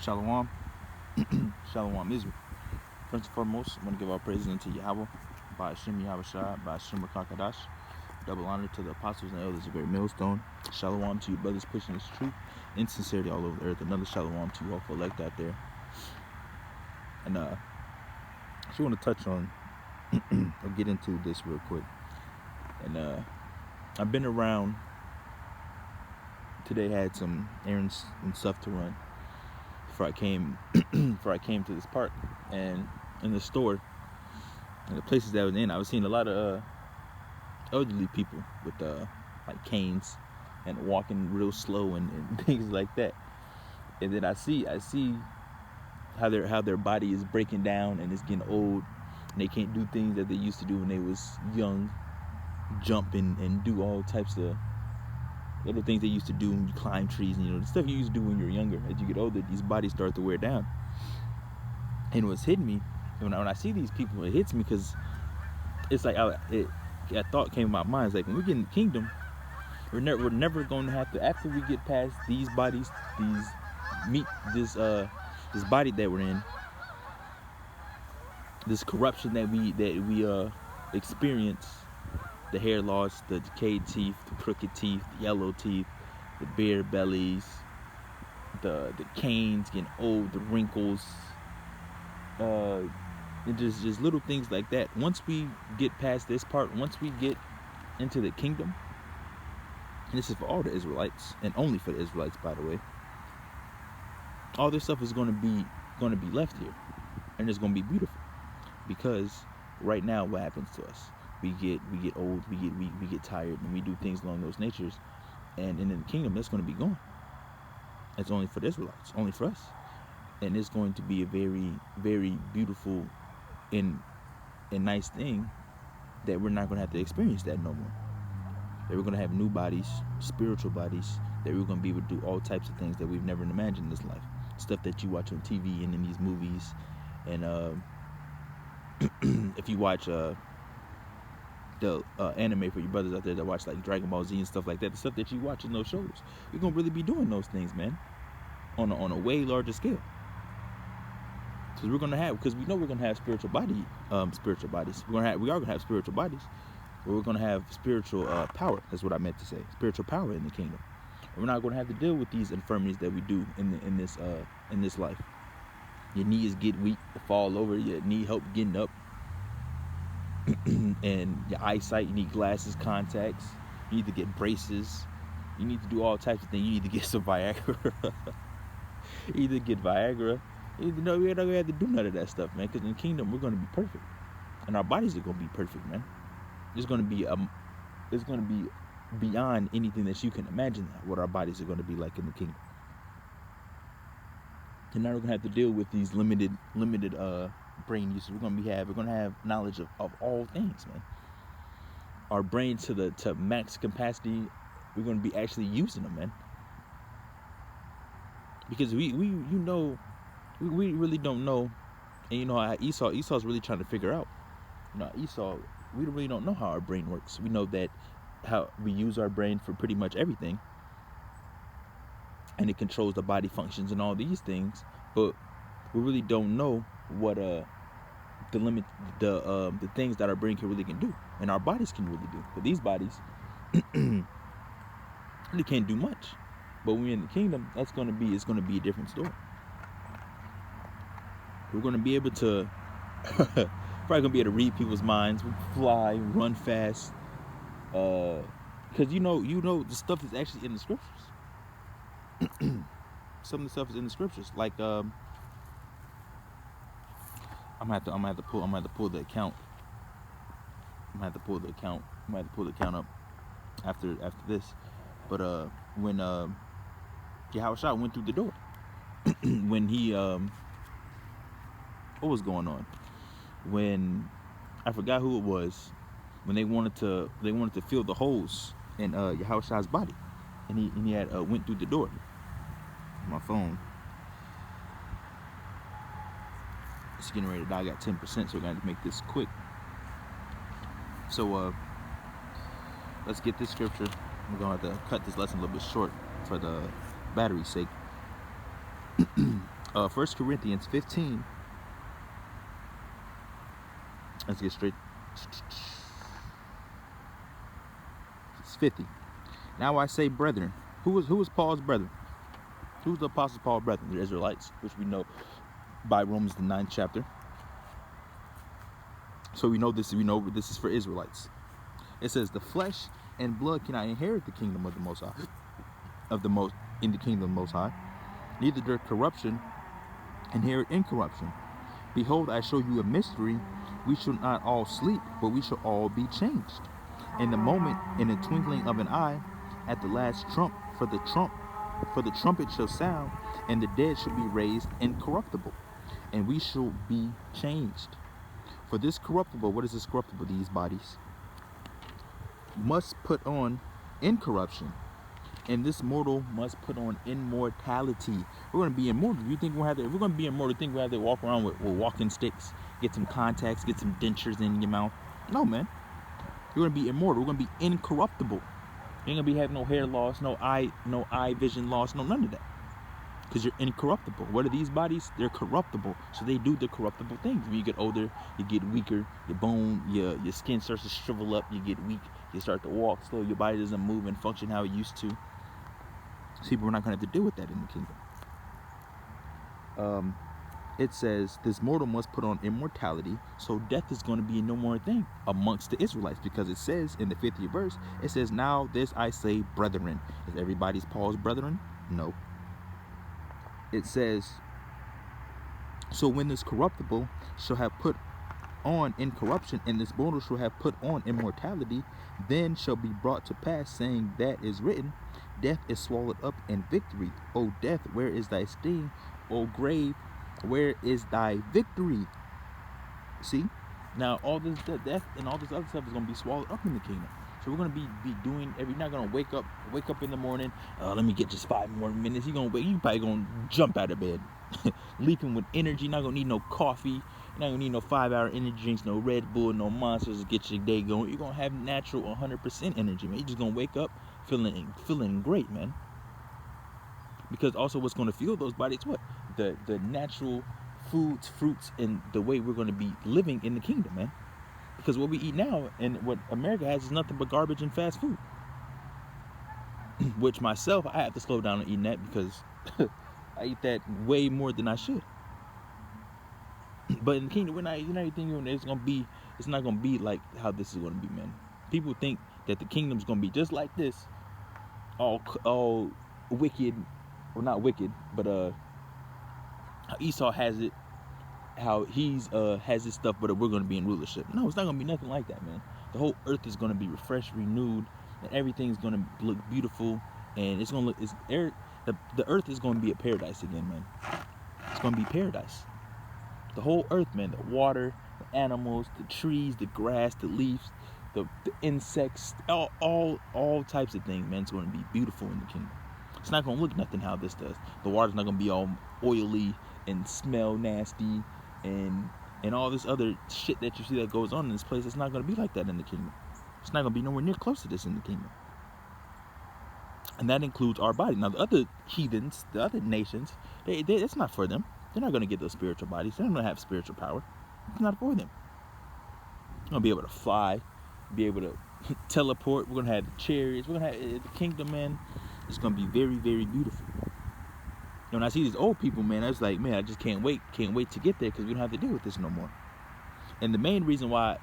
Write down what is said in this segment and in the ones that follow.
Shalom. Shalom Israel. First and foremost, I want to give our praises unto Yahweh, by Hashem Yahweh Shai, by Hashem Rakakadash. Double honor to the apostles and elders of Great Millstone. Shalom to you brothers pushing this truth in sincerity all over the earth. Another shalom to you all for elect out there. And I just want to touch on or get into this real quick. And I've been around today, had some errands and stuff to run before I came to this park, and in the store and the places that I was in, I was seeing a lot of elderly people with like canes and walking real slow and things like that. And then I see how their body is breaking down and it's getting old, and they can't do things that they used to do when they was young, jump and do all types of little things they used to do when you climb trees, and the stuff you used to do when you were younger. As you get older, these bodies start to wear down. And what's hitting me when I see these people, it hits me because it's like a thought came to my mind. It's like when we get in the kingdom, we're never going to have to, after we get past these bodies, this body that we're in, this corruption that we experience. The hair loss, the decayed teeth, the crooked teeth, the yellow teeth, the bare bellies, the canes getting old, the wrinkles, and just little things like that. Once we get past this part, once we get into the kingdom, and this is for all the Israelites, and only for the Israelites, by the way, all this stuff is going to be left here, and it's going to be beautiful. Because right now, what happens to us? We get old, we get tired, and we do things along those natures. And in the kingdom, that's going to be gone. It's only for the Israelites, only for us. And it's going to be a very, very beautiful and nice thing that we're not going to have to experience that no more. That we're going to have new bodies, spiritual bodies, that we're going to be able to do all types of things that we've never imagined in this life. Stuff that you watch on TV and in these movies. And if you watch the anime for you brothers out there that watch like Dragon Ball Z and stuff like that, the stuff that you watch in those shows, you're gonna really be doing those things, man, on a way larger scale. Because we know we're gonna have spiritual bodies. We are gonna have spiritual bodies, but we're gonna have spiritual power. That's what I meant to say. Spiritual power in the kingdom. And we're not gonna have to deal with these infirmities that we do in this life. Your knees get weak, you fall over, you need help getting up. And your eyesight, you need glasses, contacts, you need to get braces, you need to do all types of things. You need to get some Viagra. Either get Viagra, we're not gonna have to do none of that stuff, man, because in the kingdom we're gonna be perfect, and our bodies are gonna be perfect, man. It's gonna be beyond anything that you can imagine what our bodies are gonna be like in the kingdom. And now we're gonna have to deal with these limited brain usage. We're gonna have knowledge of all things, man. Our brain to max capacity, we're gonna be actually using them, man. Because we really don't know. And Esau's really trying to figure out. Esau, we really don't know how our brain works. We know that how we use our brain for pretty much everything, and it controls the body functions and all these things, but we really don't know what the things that our brain really can do, and our bodies can really do. But these bodies really can't do much. But when we're in the kingdom, it's gonna be a different story. We're gonna be able to probably gonna be able to read people's minds, fly, run fast, because you know the stuff is actually in the scriptures. Some of the stuff is in the scriptures. Like I'm gonna have to pull the account. I'm gonna have to pull the account up after this. But when Yahushua went through the door, when he what was going on? When I forgot who it was. When they wanted to fill the holes in Yahushua's body, and he had went through the door. My phone, it's getting ready to die. I got 10%, so we're gonna have to make this quick. So let's get this scripture. We're gonna have to cut this lesson a little bit short for the battery's sake. 1 Corinthians 15. Let's get straight. It's 50. Now I say, brethren. Who was Paul's brethren? Who's the Apostle Paul's brethren? The Israelites, which we know by Romans the 9th chapter. So we know this is for Israelites. It says the flesh and blood cannot inherit the kingdom of the Most High, in the kingdom of the Most High. Neither does corruption inherit incorruption. Behold, I show you a mystery. We shall not all sleep, but we shall all be changed. In the moment, in the twinkling of an eye, at the last trump, for the trumpet shall sound, and the dead shall be raised incorruptible, and we shall be changed. For this corruptible, what is this corruptible? These bodies must put on incorruption, and this mortal must put on immortality. We're going to be immortal. You think if we're going to be immortal, think we have to walk around with walking sticks, get some contacts, get some dentures in your mouth? No, man. We're going to be immortal. We're going to be incorruptible. You ain't going to be having no hair loss, no eye vision loss, no none of that. Because you're incorruptible. What are these bodies? They're corruptible. So they do the corruptible things. When you get older, you get weaker, your bone, your skin starts to shrivel up, you get weak, you start to walk slow, your body doesn't move and function how it used to. See, but we're not going to have to deal with that in the kingdom. It says, this mortal must put on immortality, so death is going to be no more thing amongst the Israelites, because it says in the 50th verse, it says, now this I say, brethren. Is everybody's Paul's brethren? No. It says, so when this corruptible shall have put on incorruption, and this mortal shall have put on immortality, then shall be brought to pass, saying that is written, death is swallowed up in victory. O death, where is thy sting? O grave, where is thy victory? See? Now all this death and all this other stuff is going to be swallowed up in the kingdom. So we're going to be doing you're not going to wake up in the morning, let me get just 5 more minutes. You probably going to jump out of bed, leaping with energy. Not going to need no coffee. You're not going to need no 5-hour energy drinks, no Red Bull, no Monsters to get your day going. You're going to have natural 100% energy, man. You're just going to wake up feeling great, man. Because also what's going to fuel those bodies, what? The natural foods, fruits, and the way we're going to be living in the kingdom, man. Because what we eat now and what America has is nothing but garbage and fast food. Which myself, I have to slow down on eating that, because I eat that way more than I should. But in the kingdom, it's not gonna be like how this is gonna be, man. People think that the kingdom's gonna be just like this, all wicked, well, not wicked, but how Esau has it, how he's has his stuff, but we're going to be in rulership. No, it's not going to be nothing like that, man. The whole earth is going to be refreshed, renewed, and everything's going to look beautiful, and it's going to look, the earth is going to be a paradise again, man. It's going to be paradise. The whole earth, man. The water, the animals, the trees, the grass, the leaves, the insects, all types of things, man. It's going to be beautiful in the kingdom. It's not going to look nothing how this does. The water's not going to be all oily and smell nasty and all this other shit that you see that goes on in this place. It's not going to be like that in the kingdom. It's not going to be nowhere near close to this in the kingdom. And that includes our body. Now, the other heathens, the other nations, it's not for them. They're not going to get those spiritual bodies. They're not going to have spiritual power. It's not for them. They're going to be able to fly, be able to teleport. We're going to have the chariots. We're going to have the kingdom, man. It's going to be very, very beautiful. When I see these old people, man, I was like, man, I just can't wait to get there, because we don't have to deal with this no more. And the main reason why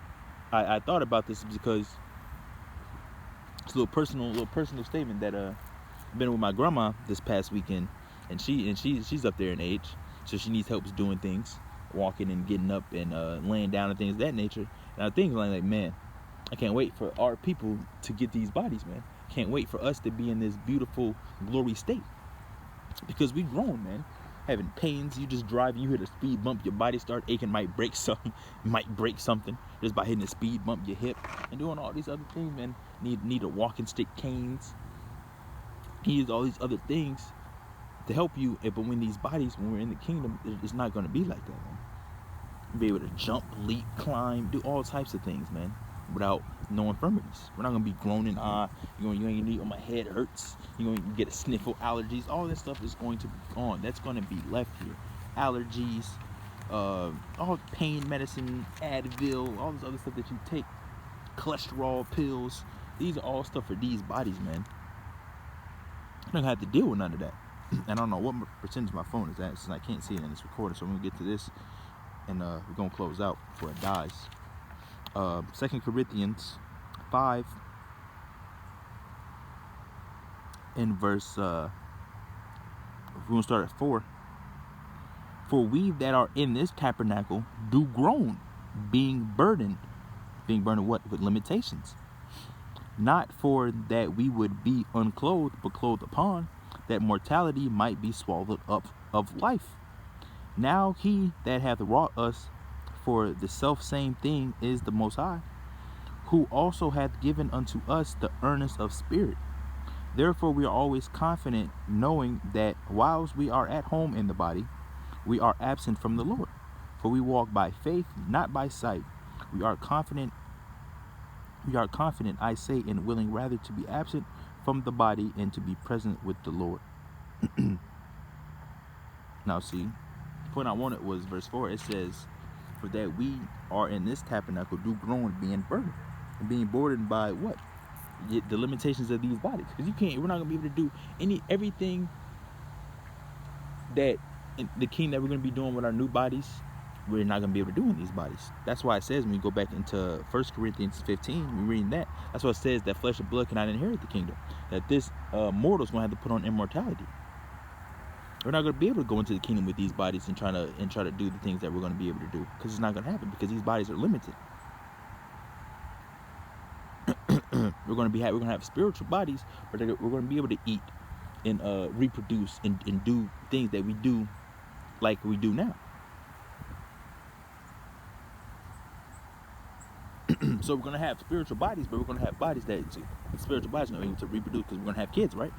I thought about this is because it's a little personal statement that I've been with my grandma this past weekend, and she's up there in age, so she needs help doing things, walking and getting up and laying down and things of that nature. And I think like, man, I can't wait for our people to get these bodies, man. Can't wait for us to be in this beautiful glory state. Because we grown, man. Having pains, you just driving, you hit a speed bump, your body start aching, might break something just by hitting a speed bump, your hip, and doing all these other things, man. Need a walking stick, canes. Needs all these other things to help you. But when these bodies, when we're in the kingdom, it's not going to be like that, man. You'll be able to jump, leap, climb, do all types of things, man, without no infirmities. We're not going to be groaning, you ain't gonna need, oh, my head hurts, you're going to get a sniffle, allergies. All this stuff is going to be gone. That's going to be left here. allergies, all pain medicine, Advil, all this other stuff that you take, cholesterol pills. These are all stuff for these bodies, man. You don't have to deal with none of that. And I don't know what percentage my phone is at, since I can't see it in this recorder. So I'm gonna get to this, and we're gonna close out before it dies. 2 Corinthians 5 in verse, we're gonna start at 4. For we that are in this tabernacle do groan, being burdened what? With limitations. Not for that we would be unclothed, but clothed upon, that mortality might be swallowed up of life. Now he that hath wrought us for the self-same thing is the Most High, who also hath given unto us the earnest of spirit. Therefore we are always confident, knowing that whilst we are at home in the body, we are absent from the Lord. For we walk by faith, not by sight. We are confident, I say, and willing rather to be absent from the body and to be present with the Lord. Now see, the point I wanted was verse 4. It says, for that we are in this tabernacle do groan, being burdened. And being burdened by what? The limitations of these bodies. Because we're not going to be able to do everything that in the kingdom that we're going to be doing with our new bodies, we're not going to be able to do in these bodies. That's why it says, when you go back into 1 Corinthians 15, we're reading that. That's what it says, that flesh and blood cannot inherit the kingdom. That this mortal's going to have to put on immortality. We're not going to be able to go into the kingdom with these bodies and try to do the things that we're going to be able to do, because it's not going to happen, because these bodies are limited. We're going to have spiritual bodies, but we're going to be able to eat and reproduce and do things that we do like we do now. So we're going to have spiritual bodies, but we're going to have bodies that spiritual bodies are not able to reproduce, because we're going to have kids, right?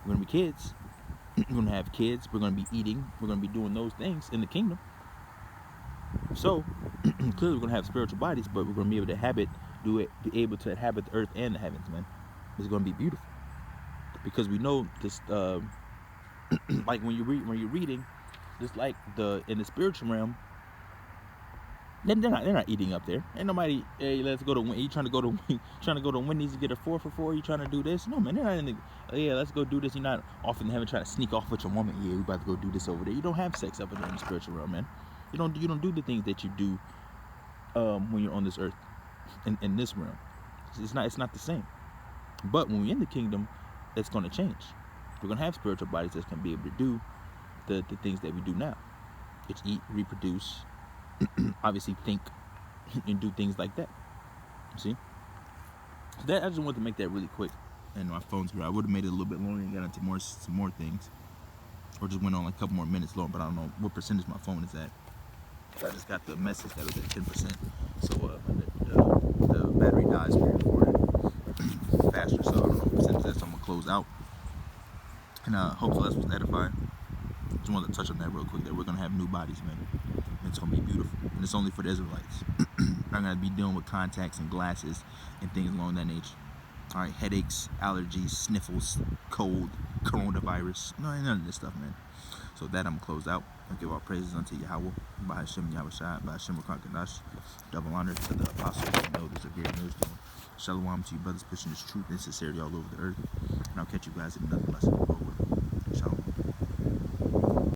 We're going to be kids. We're going to have kids. We're going to be eating. We're going to be doing those things in the kingdom. So clearly we're going to have spiritual bodies, but we're going to be able to be able to inhabit the earth and the heavens, man. It's going to be beautiful, because we know this. Like when you're reading, just like in the spiritual realm, they're not eating up there. Ain't nobody, hey, let's go to, you trying to go to Wendy's to get a 4 for $4, you trying to do this? No, man, they're not in the, yeah, let's go do this. You're not off in heaven trying to sneak off with your woman. Yeah, we about to go do this over there. You don't have sex up there in the spiritual realm, man. You don't do the things that you do when you're on this earth, in this realm. It's not the same. But when we're in the kingdom, it's going to change. We're going to have spiritual bodies that's going to be able to do the things that we do now. It's eat, reproduce, obviously think, and do things like that. See? I just wanted to make that really quick. And my phone's here. I would have made it a little bit longer and got into some more things, or just went on like a couple more minutes long. But I don't know what percentage my phone is at. I just got the message that was at 10%. So the battery dies when you record it faster. So I don't know what percentage that's. So I'm gonna close out. And hopefully that was edifying. Just wanted to touch on that real quick, that we're going to have new bodies, man. And it's going to be beautiful. And it's only for the Israelites. We're not going to be dealing with contacts and glasses and things along that nature. All right, headaches, allergies, sniffles, cold, coronavirus. No, none of this stuff, man. So that I'm closed out. I give all praises unto Yahweh, by Hashem Yahushua, by Hashem Rakakadash. Double honor to the apostles and elders of here in Israel. Shalom to you brothers pushing this truth and sincerity all over the earth. And I'll catch you guys in another lesson. Over.